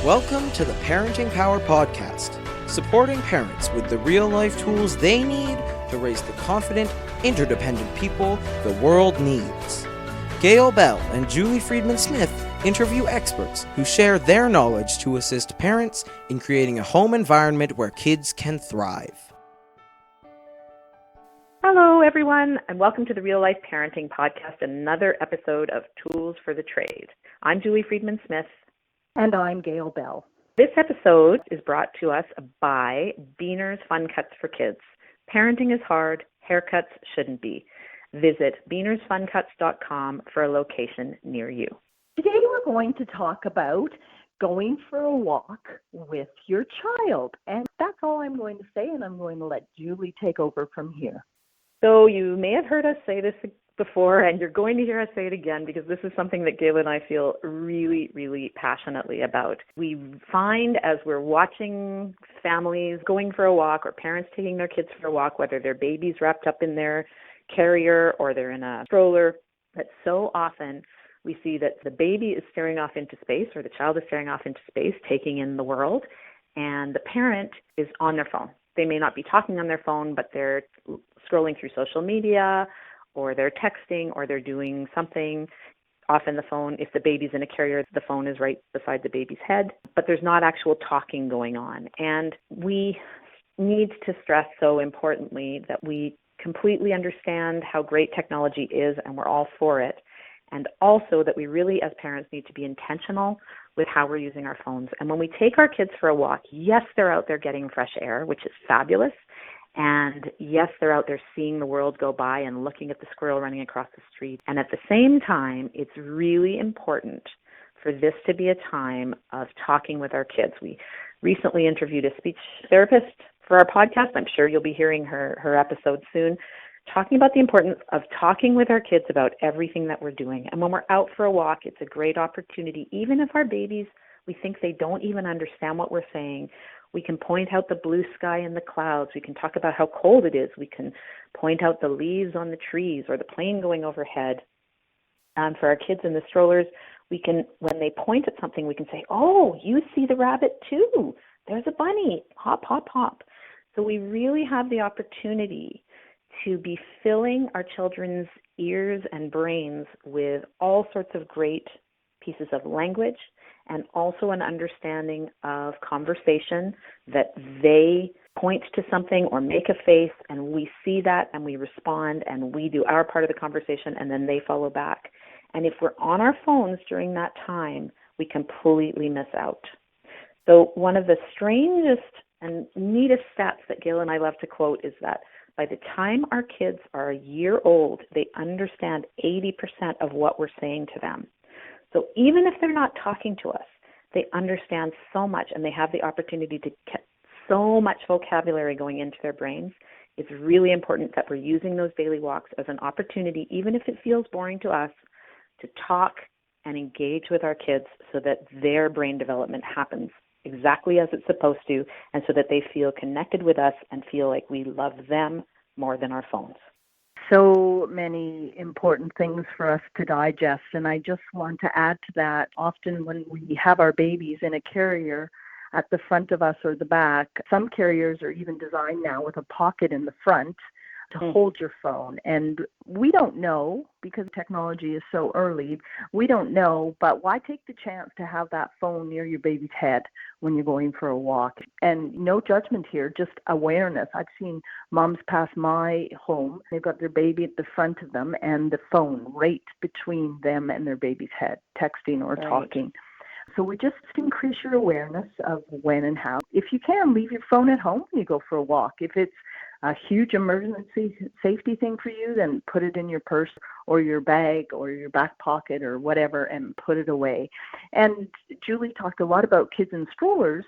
Welcome to the Parenting Power Podcast, supporting parents with the real-life tools they need to raise the confident, interdependent people the world needs. Gail Bell and Julie Freedman Smith interview experts who share their knowledge to assist parents in creating a home environment where kids can thrive. Hello, everyone, and welcome to the Real Life Parenting Podcast, another episode of Tools for the Trade. I'm Julie Freedman Smith. And I'm Gail Bell. This episode is brought to us by Beaner's Fun Cuts for Kids. Parenting is hard, haircuts shouldn't be. Visit beanersfuncuts.com for a location near you. Today we're going to talk about going for a walk with your child. And that's all I'm going to say, and I'm going to let Julie take over from here. So you may have heard us say this before, and you're going to hear us say it again because this is something that Gail and I feel really, really passionately about. We find as we're watching families going for a walk or parents taking their kids for a walk, whether their baby's wrapped up in their carrier or they're in a stroller, that so often we see that the baby is staring off into space or the child is staring off into space, taking in the world, and the parent is on their phone. They may not be talking on their phone, but they're scrolling through social media, or they're texting, or they're doing something. Often the phone, if the baby's in a carrier, the phone is right beside the baby's head, but there's not actual talking going on. And we need to stress so importantly that we completely understand how great technology is, and we're all for it. And also that we really, as parents, need to be intentional with how we're using our phones. And when we take our kids for a walk, yes, they're out there getting fresh air, which is fabulous. And yes, they're out there seeing the world go by and looking at the squirrel running across the street. And at the same time, it's really important for this to be a time of talking with our kids. We recently interviewed a speech therapist for our podcast. I'm sure you'll be hearing her episode soon, talking about the importance of talking with our kids about everything that we're doing. And when we're out for a walk, it's a great opportunity. Even if our babies, we think they don't even understand what we're saying, we can point out the blue sky and the clouds. We can talk about how cold it is. We can point out the leaves on the trees or the plane going overhead. For our kids in the strollers, we can, when they point at something, we can say, "Oh, you see the rabbit too. There's a bunny. Hop, hop, hop." So we really have the opportunity to be filling our children's ears and brains with all sorts of great pieces of language and also an understanding of conversation, that they point to something or make a face and we see that and we respond and we do our part of the conversation and then they follow back. And if we're on our phones during that time, we completely miss out. So one of the strangest and neatest stats that Gail and I love to quote is that by the time our kids are a year old, they understand 80% of what we're saying to them. So even if they're not talking to us, they understand so much and they have the opportunity to get so much vocabulary going into their brains. It's really important that we're using those daily walks as an opportunity, even if it feels boring to us, to talk and engage with our kids so that their brain development happens exactly as it's supposed to, and so that they feel connected with us and feel like we love them more than our phones. So many important things for us to digest, and I just want to add to that. Often when we have our babies in a carrier at the front of us or the back, some carriers are even designed now with a pocket in the front to hold your phone. And we don't know, because technology is so early, we don't know, but why take the chance to have that phone near your baby's head when you're going for a walk? And no judgment here, just awareness. I've seen moms pass my home. They've got their baby at the front of them and the phone right between them and their baby's head, texting or talking. So we just increase your awareness of when and how. If you can, leave your phone at home when you go for a walk. If it's a huge emergency safety thing for you, then put it in your purse or your bag or your back pocket or whatever and put it away. And Julie talked a lot about kids in strollers.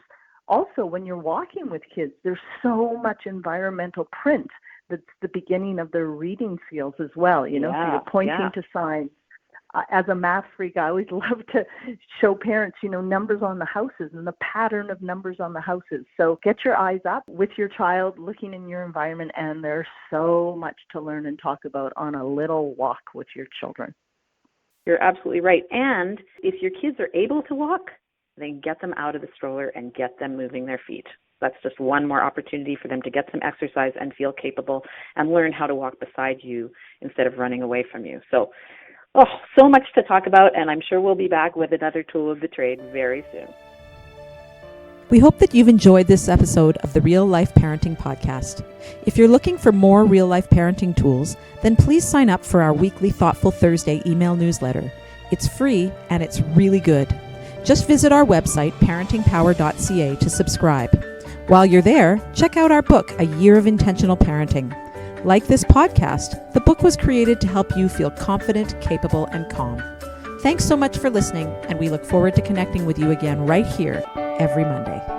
Also, when you're walking with kids, there's so much environmental print that's the beginning of their reading skills as well. So you're pointing to signs. As a math freak, I always love to show parents, numbers on the houses and the pattern of numbers on the houses. So get your eyes up with your child, looking in your environment, and there's so much to learn and talk about on a little walk with your children. You're absolutely right. And if your kids are able to walk, then get them out of the stroller and get them moving their feet. That's just one more opportunity for them to get some exercise and feel capable and learn how to walk beside you instead of running away from you. So much to talk about, and I'm sure we'll be back with another tool of the trade very soon. We hope that you've enjoyed this episode of the Real Life Parenting Podcast. If you're looking for more real life parenting tools, then please sign up for our weekly Thoughtful Thursday email newsletter. It's free and it's really good. Just visit our website, parentingpower.ca, to subscribe. While you're there, check out our book, A Year of Intentional Parenting. Like this podcast, the book was created to help you feel confident, capable, and calm. Thanks so much for listening, and we look forward to connecting with you again right here every Monday.